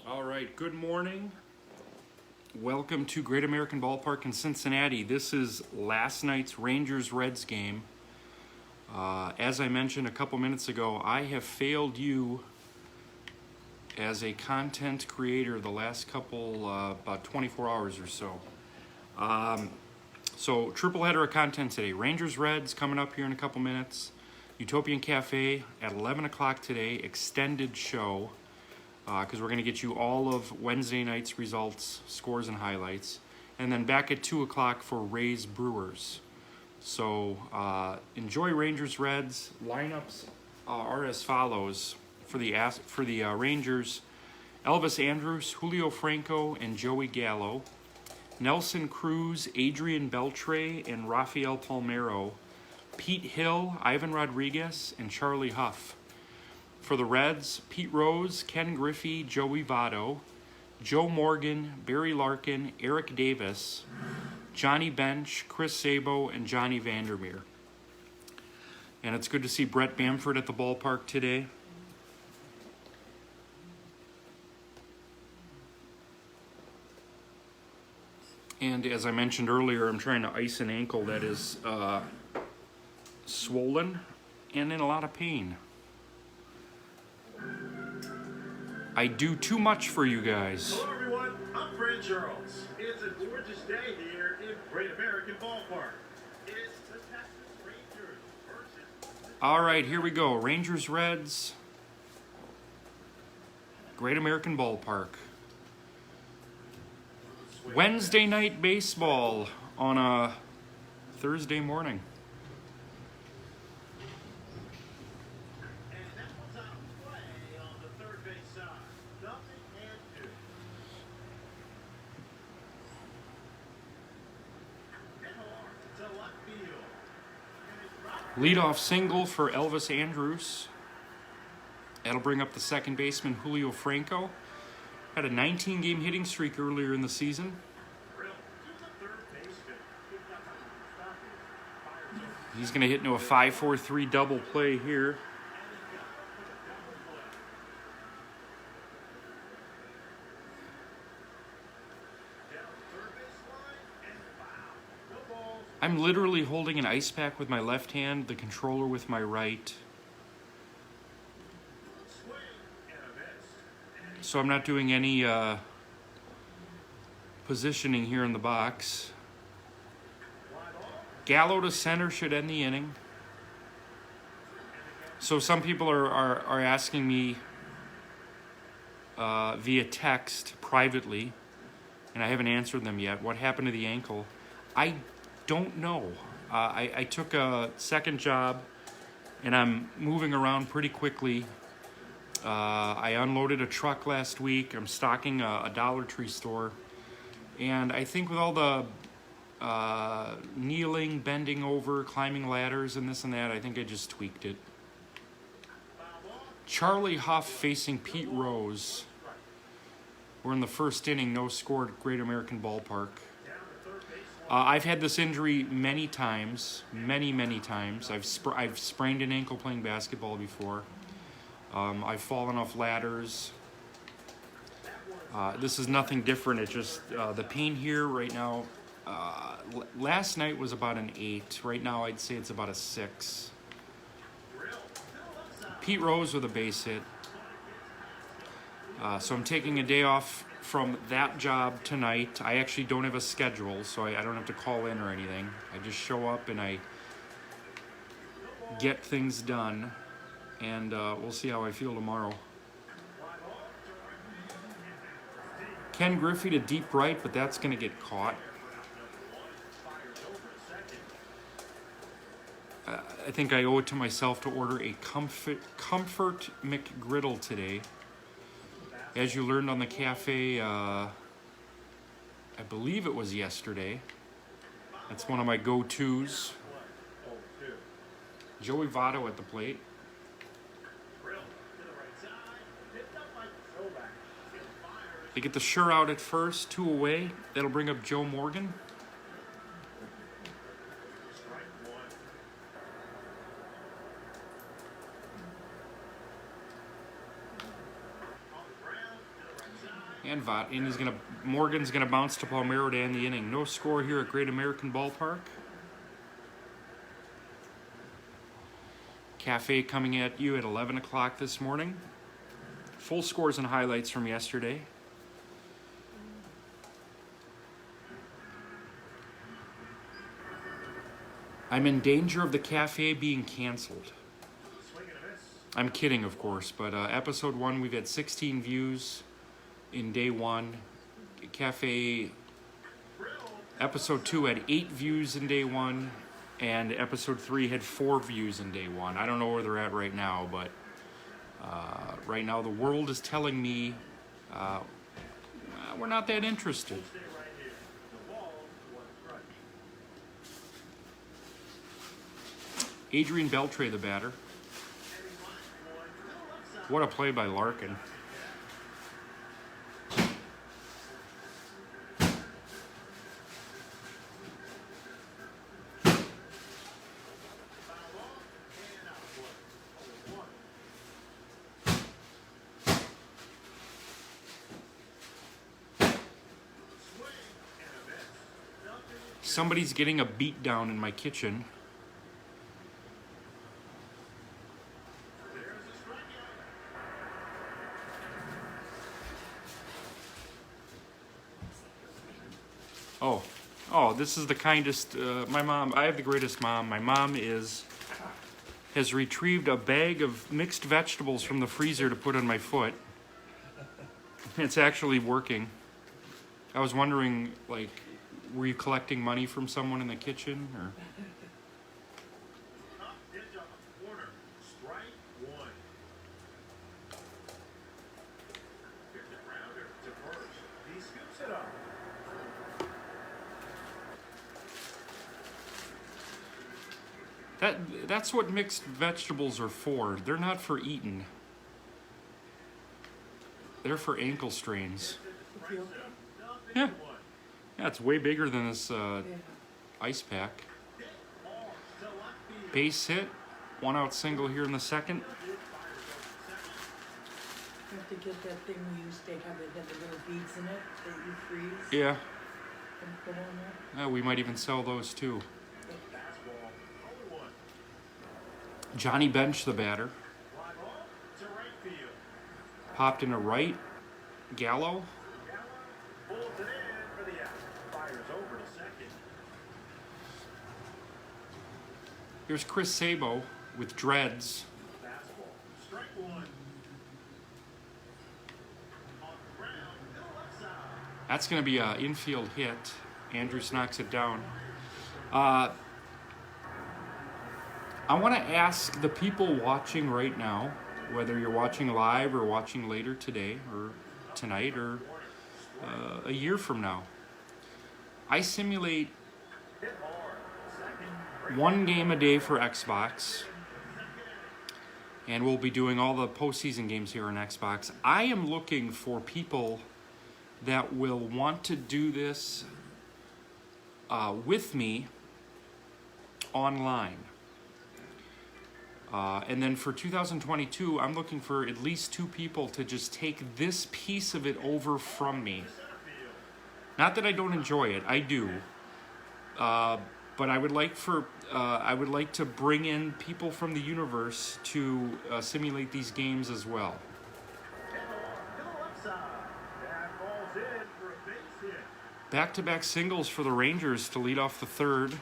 All right, good morning. Welcome to Great American Ballpark in Cincinnati. This is last night's Rangers-Reds game. As I mentioned a couple minutes ago, I have failed you as a content creator the last couple, about 24 hours or so. So triple header of content today. Rangers-Reds coming up here in a couple minutes. Utopian Cafe at 11 o'clock today, extended show. Because we're going to get you all of Wednesday night's results, scores, and highlights. And then back at 2 o'clock for Rays Brewers. So enjoy Rangers-Reds. Lineups are as follows for the Rangers: Elvis Andrus, Julio Franco, and Joey Gallo. Nelson Cruz, Adrian Beltre, and Rafael Palmeiro. Pete Hill, Ivan Rodriguez, and Charlie Huff. For the Reds, Pete Rose, Ken Griffey, Joey Votto, Joe Morgan, Barry Larkin, Eric Davis, Johnny Bench, Chris Sabo, and Johnny Vandermeer. And it's good to see Brett Bamford at the ballpark today. And as I mentioned earlier, I'm trying to ice an ankle that is swollen and in a lot of pain. I do too much for you guys. Hello everyone, I'm Fred Charles. It's a gorgeous day here in Great American Ballpark. It's the Texas Rangers versus... All right, here we go. Rangers-Reds. Great American Ballpark. Wednesday night baseball on a Thursday morning. Leadoff single for Elvis Andrus. That'll bring up the second baseman, Julio Franco. Had a 19-game hitting streak earlier in the season. He's going to hit into a 5-4-3 double play here. I'm literally holding an ice pack with my left hand, the controller with my right. So I'm not doing any positioning here in the box. Gallo to center should end the inning. So some people are asking me via text privately, and I haven't answered them yet. What happened to the ankle? I don't know. I took a second job, and I'm moving around pretty quickly. I unloaded a truck last week. I'm stocking a Dollar Tree store. And I think with all the kneeling, bending over, climbing ladders, and this and that, I think I just tweaked it. Charlie Huff facing Pete Rose. We're in the first inning, no score at Great American Ballpark. I've had this injury many times, many times. I've sprained an ankle playing basketball before. I've fallen off ladders. This is nothing different. It's just the pain here right now. Last night was about an 8. Right now I'd say it's about a 6. Pete Rose with a base hit. So I'm taking a day off from that job tonight. I actually don't have a schedule, so I don't have to call in or anything. I just show up and I get things done, and we'll see how I feel tomorrow. Ken Griffey to deep right, but that's going to get caught. I think I owe it to myself to order a Comfort McGriddle today. As you learned on the cafe, I believe it was yesterday. That's one of my go-tos. Joey Votto at the plate. They get the sure out at first, 2 away. That'll bring up Joe Morgan. And Morgan's gonna bounce to Palmero to end the inning. No score here at Great American Ballpark. Cafe coming at you at 11 o'clock this morning. Full scores and highlights from yesterday. I'm in danger of the cafe being canceled. I'm kidding, of course, but episode 1, we've had 16 views in day 1. Cafe episode 2 had 8 views in day 1, and episode 3 had 4 views in day 1. I don't know where they're at right now, but right now the world is telling me we're not that interested. Adrian Beltre, the batter. What a play by Larkin. Somebody's getting a beat down in my kitchen. Oh, this is the kindest, my mom, I have the greatest mom. My mom has retrieved a bag of mixed vegetables from the freezer to put on my foot. It's actually working. I was wondering, like, were you collecting money from someone in the kitchen, or? That's what mixed vegetables are for. They're not for eating. They're for ankle strains. Yeah. Yeah, it's way bigger than this ice pack. Base hit. 1 out single here in the second. You have to get that thing we used to have that had the little beads in it that you freeze. Yeah. And put on there. We might even sell those too. Johnny Bench, the batter. Popped into right. Gallo. Here's Chris Sabo with dreads. That's going to be an infield hit. Andrews knocks it down. I want to ask the people watching right now, whether you're watching live or watching later today or tonight or a year from now. I simulate 1 game a day for Xbox, and we'll be doing all the postseason games here on Xbox. I am looking for people that will want to do this with me online. And then for 2022, I'm looking for at least 2 people to just take this piece of it over from me. Not that I don't enjoy it, I do. But I would like to bring in people from the universe to simulate these games as well. Back-to-back singles for the Rangers to lead off the third.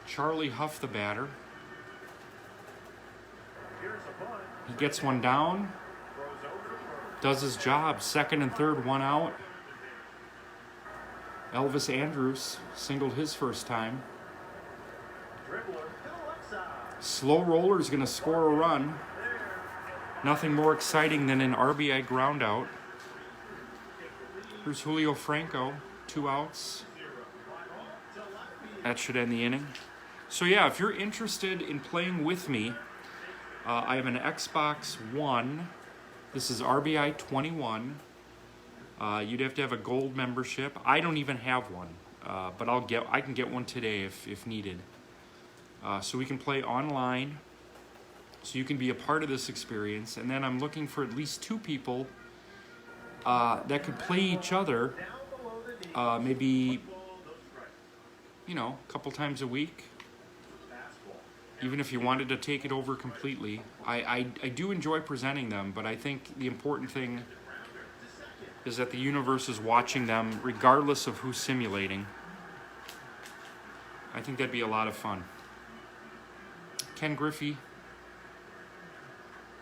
Charlie Huff, the batter. He gets one down, does his job. Second and third, 1 out. Elvis Andrews singled his first time. Slow roller's going to score a run. Nothing more exciting than an RBI ground out. Here's Julio Franco, 2 outs. That should end the inning. So yeah, if you're interested in playing with me, I have an Xbox One. This is RBI 21. You'd have to have a gold membership. I don't even have one, but I can get one today if needed. So we can play online. So you can be a part of this experience. And then I'm looking for at least 2 people that could play each other Down below the knee. maybe, Ball, no strike. a couple times a week. Fastball. Even if you wanted to take it over completely. I do enjoy presenting them, but I think the important thing is that the universe is watching them regardless of who's simulating. I think that'd be a lot of fun. Ken Griffey,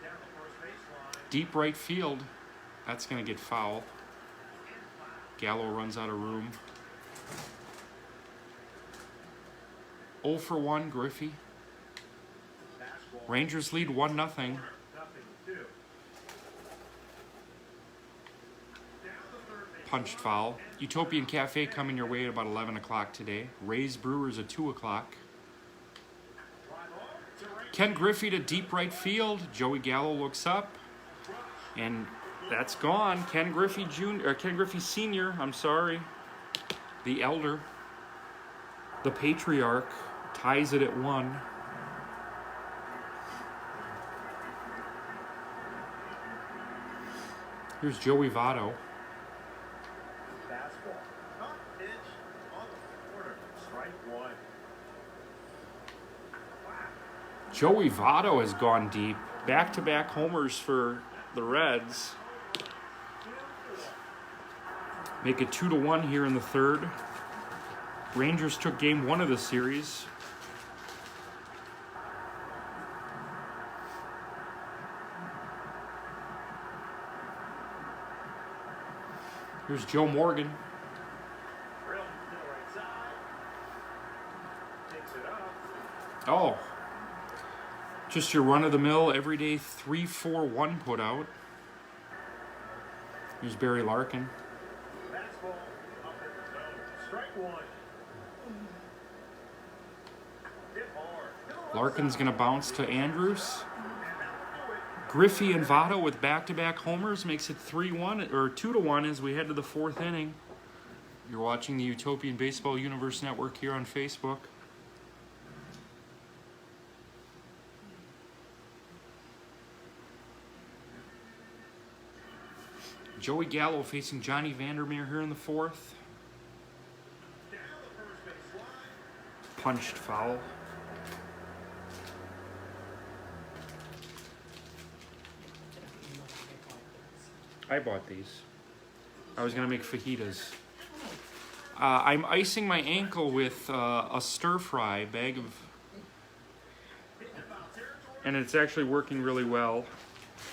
Down the first baseline. deep right field. That's going to get foul. Gallo runs out of room. 0 for 1, Griffey. Fastball. Rangers lead 1-0. Nothing to do. Down the third base. Punched foul. Utopian Cafe coming your way at about 11 o'clock today. Rays Brewers at 2 o'clock. Drive off to right. Ken Griffey to deep right field. Joey Gallo looks up. And that's gone. Ken Griffey Sr., I'm sorry. The elder. The patriarch ties it at 1. Here's Joey Votto. Fastball. Hot pitch on the corner. Strike one. Joey Votto has gone deep. Back-to-back homers for the Reds. Make it 2-1 here in the third. Rangers took game 1 of the series. Here's Joe Morgan. Drill to the right side. Takes it up. Oh, just your run-of-the-mill, everyday 3-4-1 put out. Here's Barry Larkin. Fastball up in the zone. Strike one. Hit hard. To the left Larkin's side. going to bounce to Andrews. And that'll do it. Griffey and Votto with back-to-back homers makes it 3-1 or 2-1 as we head to the 4th inning. You're watching the Utopian Baseball Universe Network here on Facebook. Joey Gallo facing Johnny Vandermeer here in the 4th. Down the first base line. Punched foul. I bought these. I was going to make fajitas. I'm icing my ankle with a stir-fry bag of... And it's actually working really well.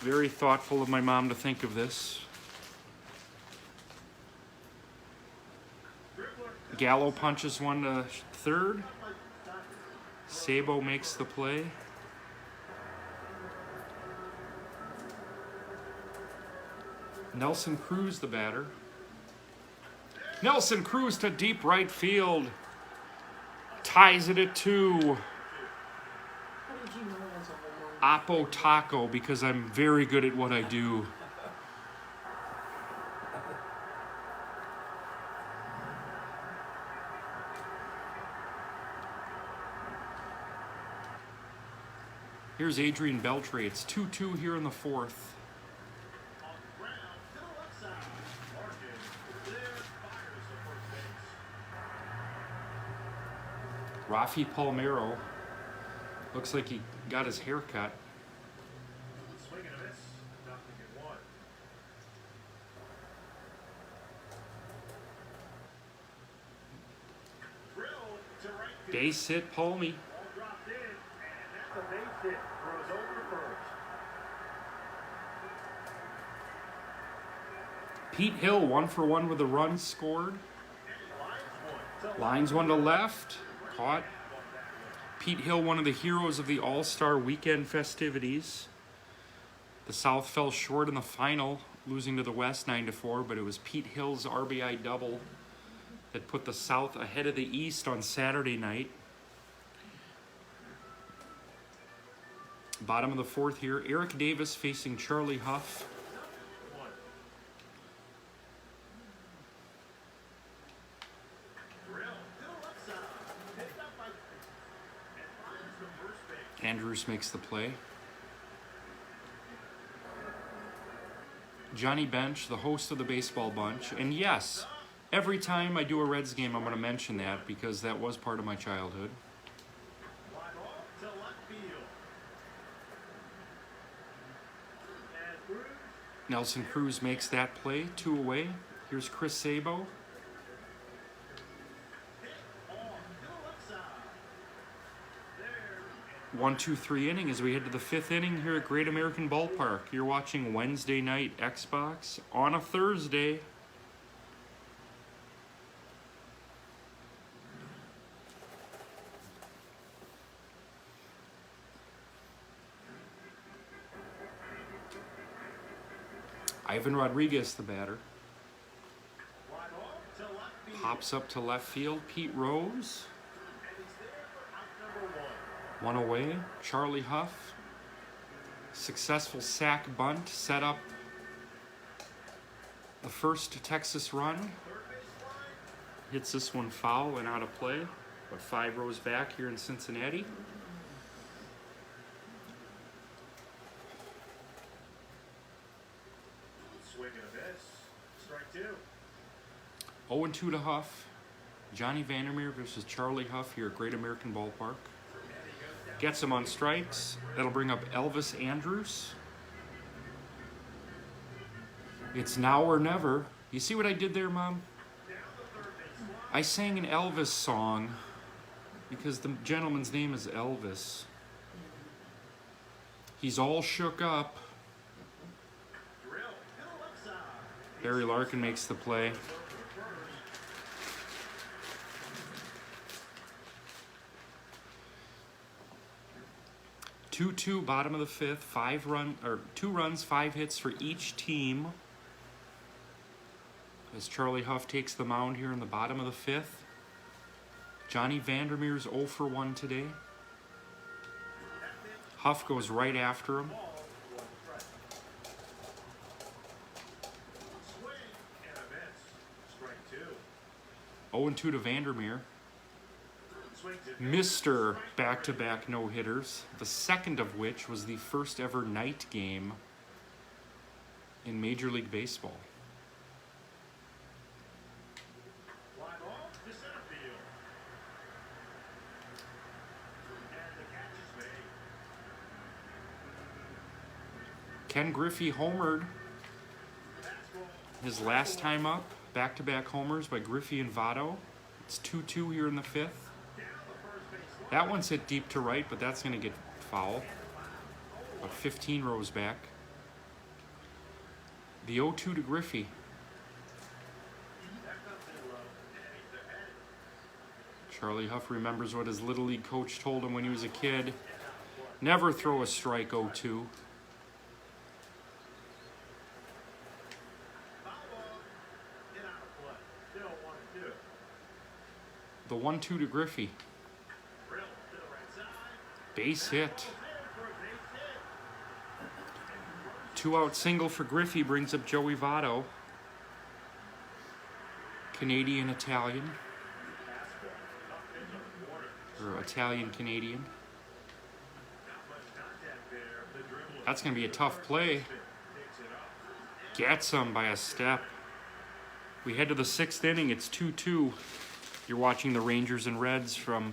Very thoughtful of my mom to think of this. Gallo punches one to third. Sabo makes the play. Nelson Cruz, the batter. Nelson Cruz to deep right field. Ties it at 2. How did you know it was a home run? Oppo Taco, because I'm very good at what I do. Here's Adrian Beltre. It's 2-2 here in the 4th. On the ground. To the left side. Larkin. There. Fires the first base. Rafi Palmeiro. Looks like he got his hair cut. Swing and a miss. Nothing in one. Drill to right field. Base hit, Palmy. Ball dropped in, and that's a base hit. Throws over to first. Pete Hill, 1 for 1 with a run scored. And Lines one to left. Caught. Pete Hill, one of the heroes of the All-Star Weekend festivities. The South fell short in the final, losing to the West 9-4, but it was Pete Hill's RBI double that put the South ahead of the East on Saturday night. Bottom of the 4th here, Eric Davis facing Charlie Huff. Drill to the left side. Picked up by and finds the first base. Andrews makes the play. Johnny Bench, the host of the Baseball Bunch. And yes, every time I do a Reds game, I'm going to mention that because that was part of my childhood. Fly ball to left field. And Cruz Nelson Cruz makes that play, 2 away. Here's Chris Sabo. hit off to the left side. There. 1, 2, 3 inning as we head to the 5th inning here at Great American Ballpark. You're watching Wednesday Night Xbox on a Thursday. Ivan Rodriguez, the batter. Fly ball to left field. Pops up to left field. Pete Rose. And he's there for out number 1. 1 away. Charlie Huff. Successful sac bunt. Set up the first Texas run. Third base line. Hits this one foul and out of play. But 5 rows back here in Cincinnati. Swing and a miss. Strike 2. 0-2 to Huff. Johnny Vandermeer versus Charlie Huff here at Great American Ballpark. And he goes down. Gets him on strikes. That'll bring up Elvis Andrews. It's now or never. You see what I did there, Mom? Down the third base line. I sang an Elvis song because the gentleman's name is Elvis. He's all shook up. Drill to the left side. Barry Larkin makes the play. Over to first. 2-2, bottom of the 5th. 2 runs, 5 hits for each team. As Charlie Huff takes the mound here in the bottom of the 5th. Johnny Vandermeer's 0 for 1 today. Huff goes right after him. Ball, 1 strike. Swing and a miss. Strike 2. 0-2 to Vandermeer. Swings and misses. Mr. Back-to-back no-hitters, the second of which was the first ever night game in Major League Baseball. Fly ball to center field. And the catch is made. Ken Griffey homered Fastball. his last time up. Back-to-back homers by Griffey and Votto. It's 2-2 here in the 5th. Down the first base line. That one's hit deep to right, but that's going to get foul. About 15 rows back. The 0-2 to Griffey. That comes in low. And he's ahead. Charlie Huff remembers what his Little League coach told him when he was a kid. Never throw a strike 0-2. Foul ball. Get out of play. Still 1-2. The 1-2 to Griffey. Drill to the right side. Base hit. There for a base hit. 2-out single for Griffey brings up Joey Votto. Canadian-Italian, Fastball. Up into the corner. or Italian-Canadian. Not much contact there. The dribble. That's going to be a tough play. Picks it up. Gets him by a step. We head to the 6th inning. It's 2-2. You're watching the Rangers and Reds from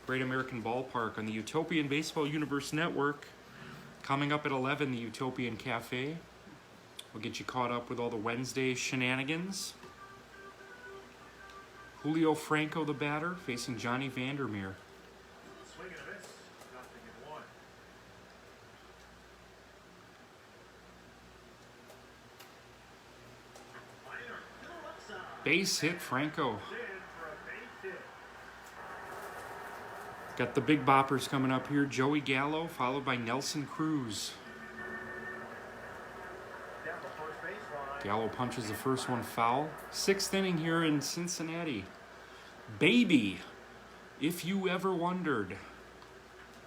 Great American Ballpark on the Utopian Baseball Universe Network. Coming up at 11, the Utopian Cafe. We'll get you caught up with all the Wednesday shenanigans. Julio Franco, the batter, facing Johnny Vandermeer. Swing and a miss. Nothing in 1. Liner to the left side. Base hit, Franco. In for a base hit. Got the big boppers coming up here. Joey Gallo, followed by Nelson Cruz. Down the first base line. Gallo punches the first one foul. 6th inning here in Cincinnati. Baby, if you ever wondered. Down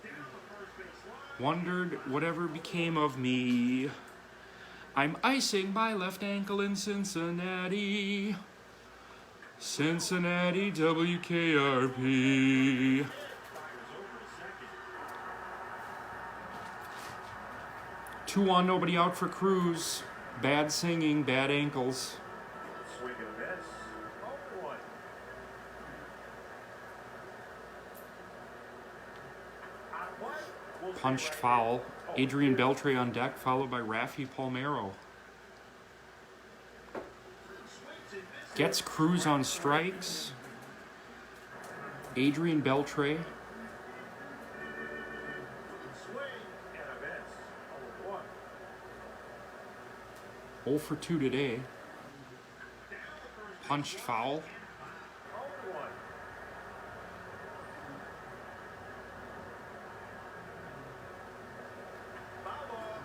the first base line. Wondered whatever became of me. I'm icing my left ankle in Cincinnati. Cincinnati WKRP. Fires over to second. 2-1, nobody out for Cruz. Bad singing, bad ankles. Swing and a miss. 0-1. On one, we'll stay Punched right foul. here. Adrian Beltre on deck, followed by Rafi Palmeiro. Swings and misses. Gets Cruz on strikes. Adrian Beltre. Swing and a miss. 0-1. 0 for 2 today. Down the first Punched foul. 0-1. Foul ball.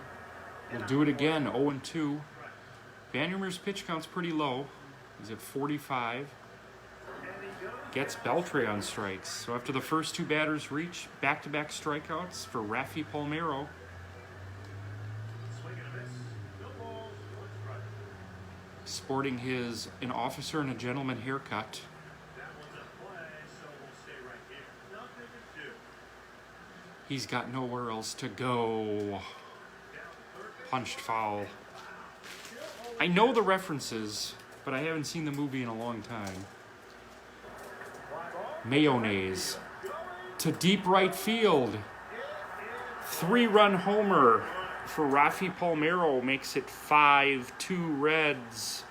We'll do it again, 0 and 2. Vandermeer's pitch count's pretty low. He's at 45. And he goes. Gets Beltre on strikes. So after the first two batters reach, back-to-back strikeouts for Rafi Palmeiro. Swing and a miss. No balls, one strike. Sporting his an officer and a gentleman haircut. That was a play, so we'll stay right here. Nothing to do. He's got nowhere else to go. Down to third base. Punched foul. Still 0. I know the references, but I haven't seen the movie in a long time. Fly ball. Mayonnaise Going. to deep right field. 3-run homer for Rafi Palmeiro makes it 5-2 Reds.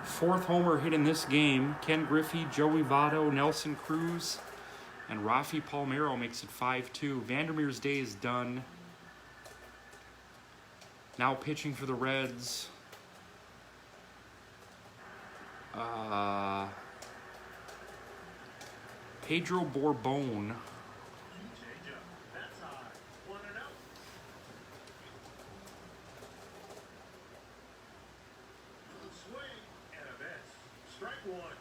Fourth homer hit in this game. Ken Griffey, Joey Votto, Nelson Cruz, and Rafi Palmeiro makes it 5-2. Vandermeer's day is done. Now pitching for the Reds. Pedro Borbon. Change up. That's high. 1-0. Swing and a miss. Strike one.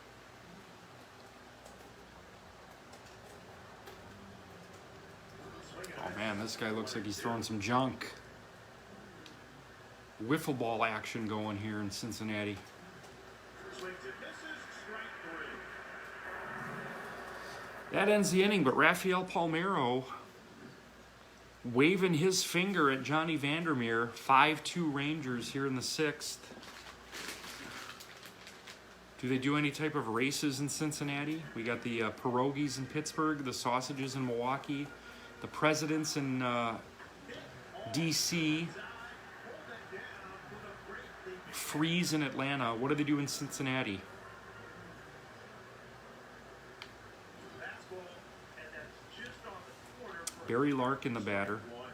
Swing and a Oh miss. man, this guy looks like he's throwing some junk. Wiffle ball action going here in Cincinnati. Swings and misses. Strike three. That ends the inning, but Rafael Palmeiro waving his finger at Johnny Vandermeer. 5-2 Rangers here in the sixth. Do they do any type of races in Cincinnati? We got the pierogies in Pittsburgh, the sausages in Milwaukee, the presidents in D.C., Freeze in Atlanta. What do they do in Cincinnati? Fastball, and that's just off the corner for Barry Larkin, the batter. one.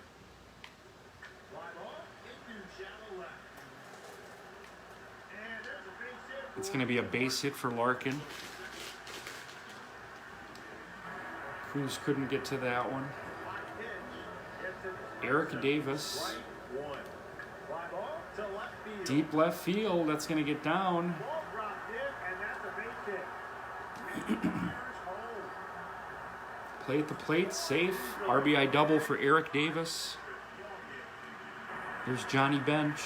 Fly ball into shallow left. And there's a base hit. It's going to be a base hit for Larkin. Cruz couldn't get to that one. Pitch. Gets it. Eric Davis, Right one. Fly ball to left field. deep left field. That's going to get down. Ball dropped in, and that's a base hit. Home. Play at the plate, safe. RBI double for Eric Davis. There's Johnny Bench.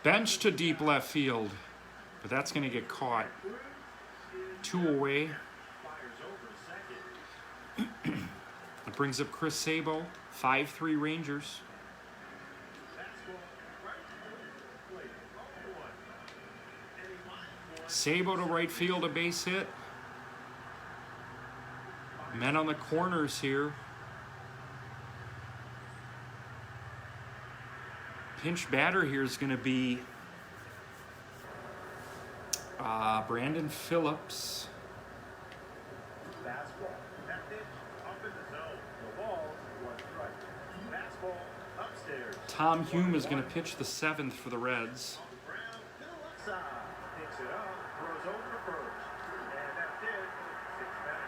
Bench to deep left field. But that's going to get caught. 2 away. It brings up Chris Sabo. 5-3 Rangers. Sabo to right field, a base hit. Men on the corners here. Pinch batter here is going to be Brandon Phillips. Fastball. That pitch up in the zone. The ball, one strike. Fastball upstairs. Tom Hume is going to pitch the 7th for the Reds. On the ground to the left side. Picks it up. Throws over to first. And that's it. 6 back.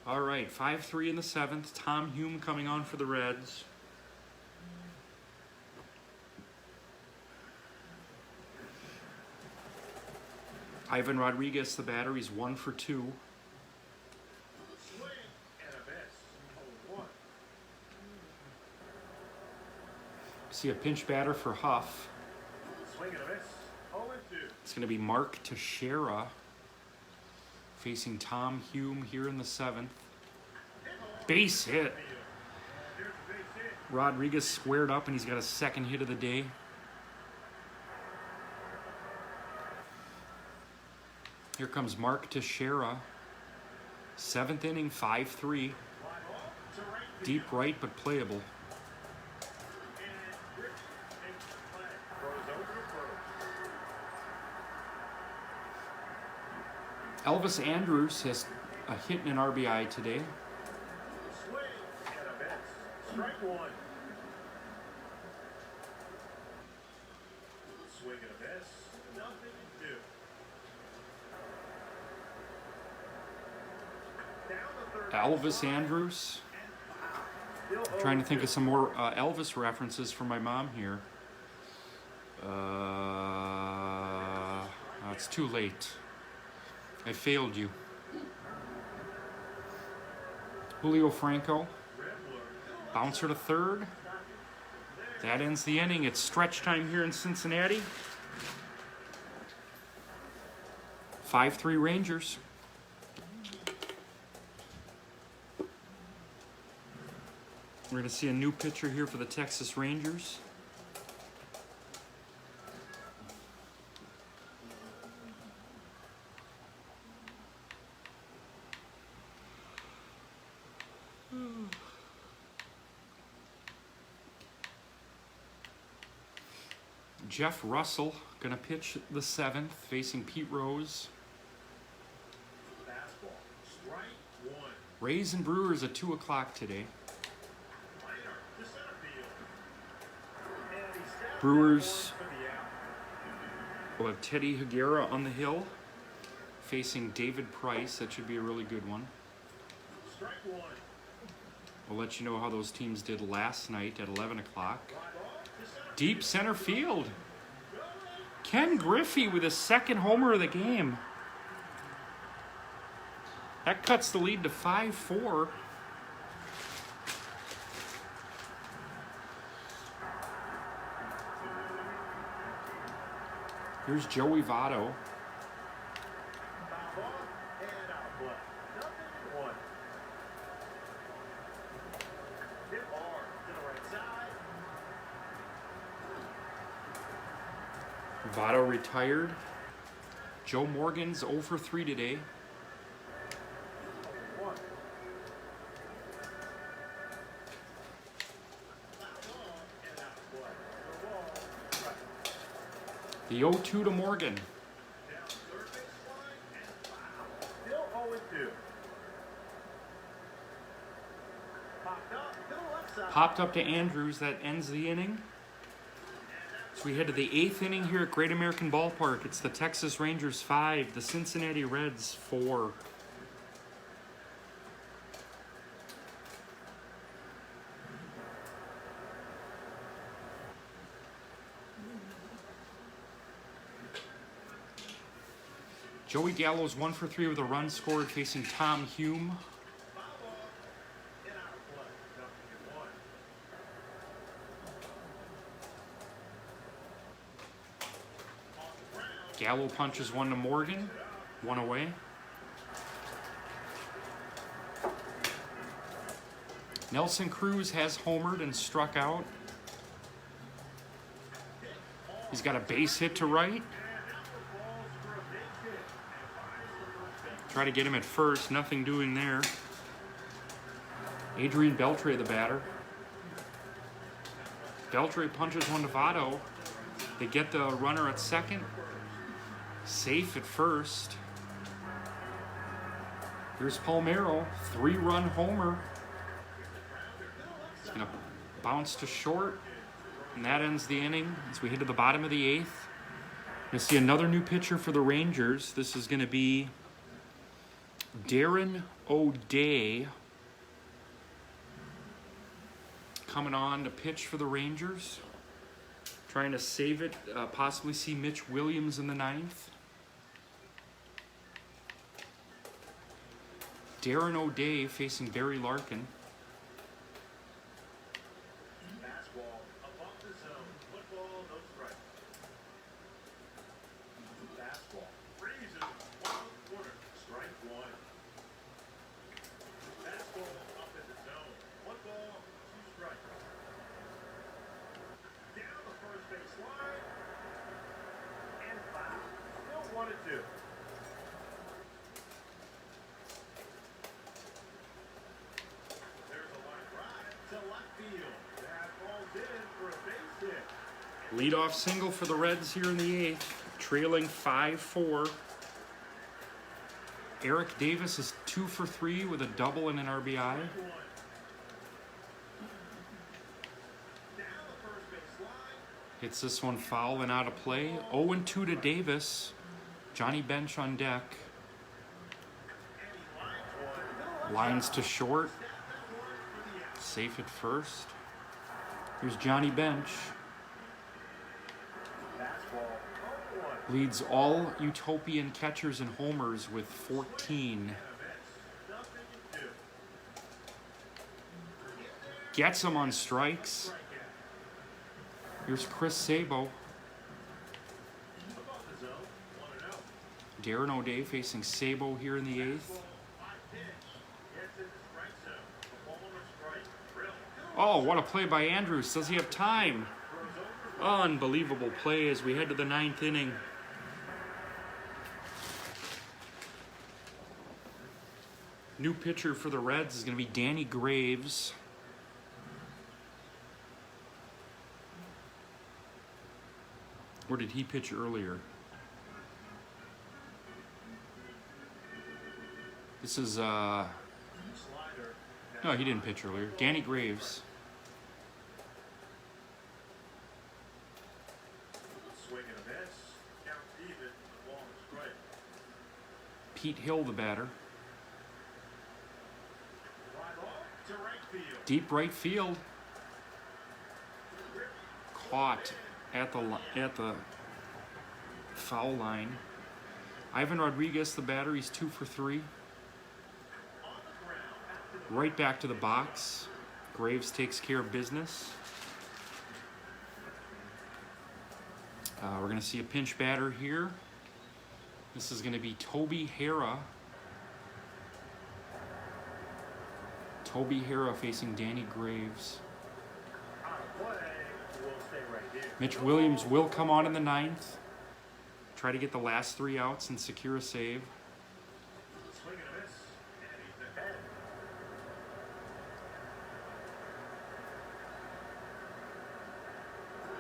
All right, 5-3 in the 7th. Tom Hume coming on for the Reds. Ivan Rodriguez, the batter, he's 1 for 2. Swing and a miss. 0-1. See a pinch batter for Huff. Swing and a miss. 0-2. It's going to be Mark Teixeira facing Tom Hume here in the 7th. Base hit. There's a base hit. Rodriguez squared up and he's got a second hit of the day. Here comes Mark Teixeira. 7th inning, 5-3. Fly ball to right field. Deep right but playable. And Griffin makes the play. Throws over to first. Elvis Andrus has a hit and an RBI today. Swing and a miss. Strike one. Swing and a miss. 0-2. Down the third. Elvis Andrus. Still Trying to 0-2. think of some more Elvis references for my mom here. It's too late. I failed you. Julio Franco. Bouncer to third. That ends the inning. It's stretch time here in Cincinnati. 5-3 Rangers. We're going to see a new pitcher here for the Texas Rangers. Jeff Russell going to pitch the 7th, facing Pete Rose. Fastball. Strike one. Rays and Brewers at 2 o'clock today. Liner to center field. And he steps Brewers for the out. will have Teddy Higuera on the hill, facing David Price. That should be a really good one. Strike one. We'll let you know how those teams did last night at 11 o'clock. Fly ball to center. Deep center field. Ken Griffey with his second homer of the game. That cuts the lead to 5-4. Here's Joey Votto. Foul ball and out of play. 0-1. Hit hard to the right side. Votto retired. Joe Morgan's 0 for 3 today. 1. Foul ball and out of play. The ball strike. The 0-2 to Morgan. Down third base line and foul. Still 0-2. Popped up to the left side. Popped up to Andrews. That ends the inning. So we head to the 8th inning here at Great American Ballpark. It's the Texas Rangers 5, the Cincinnati Reds 4. Joey Gallo's 1 for 3 with a run scored, facing Tom Hume. Foul ball and out of play. 0-1. Off the ground. Gallo punches 1 to Morgan, 1 away. Nelson Cruz has homered and struck out. He's got a base hit to right. Try to get him at first, nothing doing there. Adrian Beltre, the batter. Beltre punches 1 to Votto. They get the runner at second. Safe at first. Here's Palmeiro, 3-run homer. It's gonna bounce to short, and that ends the inning as we head to the bottom of the 8th. You'll see another new pitcher for the Rangers. This is gonna be Darren O'Day coming on to pitch for the Rangers. Trying to save it, possibly see Mitch Williams in the 9th. Darren O'Day facing Barry Larkin. Fastball above the zone. 1-2. There's a line drive to left field. That falls in for a base hit. Leadoff single for the Reds here in the 8th, trailing 5-4. Eric Davis is 2 for 3 with a double and an RBI. Down the first base line. Hits this one foul and out of play. 0-2 to Davis. Johnny Bench on deck. And he lines one. Lines to short. Safe at first. Here's Johnny Bench. Fastball. 0-1. Leads all Utopian catchers and homers with 14. Gets him on strikes. Here's Chris Sabo. Darren O'Day facing Sabo here in the 8th. Oh, what a play by Andrews. Does he have time? Unbelievable play as we head to the 9th inning. New pitcher for the Reds is going to be Danny Graves. Where did he pitch earlier? This is, no, he didn't pitch earlier. Danny Graves. Swing and a miss. Count even. Ball and strike. Pete Hill, the batter. Fly ball to right field. Deep right field. Caught at the foul line. Ivan Rodriguez, the batter, he's 2 for 3. Right back to the box. Graves takes care of business. We're going to see a pinch batter here. This is going to be Toby Hara. Toby Hara facing Danny Graves. Out of play. We'll stay right here. Mitch Williams will come on in the 9th. Try to get the last 3 outs and secure a save. Swing and a miss. And he's ahead.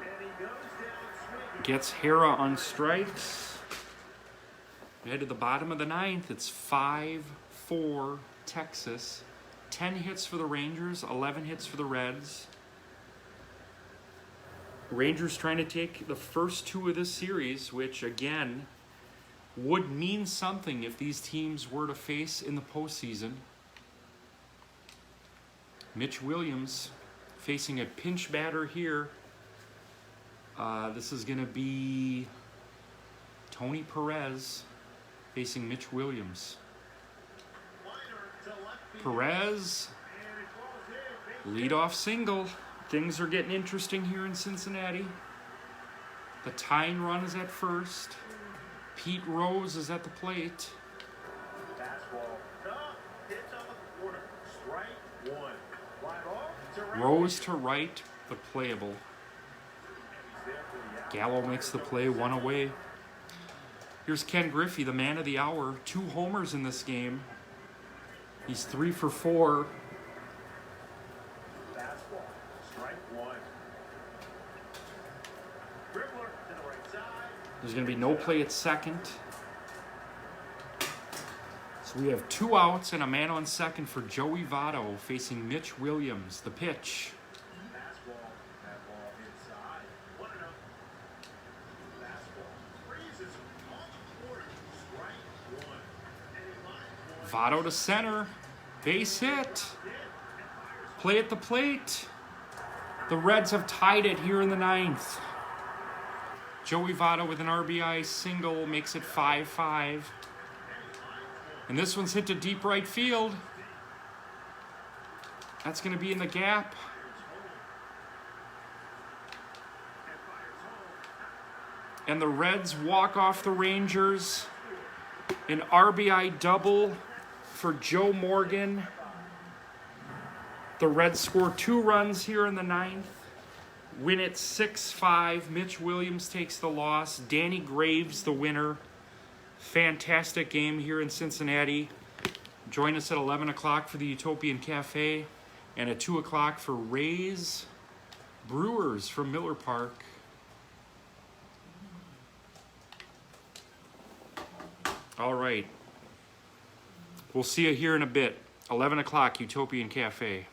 And he goes down swinging. Gets Hara on strikes. We head to the bottom of the 9th. It's 5-4 Texas. 10 hits for the Rangers, 11 hits for the Reds. Rangers trying to take the first 2 of this series, which again would mean something if these teams were to face in the postseason. Mitch Williams facing a pinch batter here. This is going to be Tony Perez facing Mitch Williams. Liner to left field. Perez, And it falls in. leadoff single. Things are getting interesting here in Cincinnati. The tying run is at first. Pete Rose is at the plate. Fastball. Up. Hits on the corner. Strike one. Fly ball to right. Rose to right, but playable. And he's there for the out. Gallo makes the play, 1 away. Here's Ken Griffey, the man of the hour. 2 homers in this game. He's 3 for 4. Fastball. Strike one. Dribbler to the right side. There's going to be no play at second. So we have 2 outs and a man on second for Joey Votto facing Mitch Williams. The pitch. Fastball. That ball inside. 1-0. Fastball. Freezes on the corner. Strike one. And he lines one. Votto to center. Base hit. Play at the plate. The Reds have tied it here in the 9th. Joey Votto with an RBI single makes it 5-5. And this one's hit to deep right field. That's going to be in the gap. And the Reds walk off the Rangers. An RBI double for Joe Morgan. The Reds score 2 runs here in the 9th. Win it 6-5. Mitch Williams takes the loss. Danny Graves the winner. fantastic game here in Cincinnati. Join us at 11 o'clock for the Utopian Cafe and at 2 o'clock for Ray's Brewers from Miller Park. All right. We'll see you here in a bit. 11 o'clock, Utopian Cafe.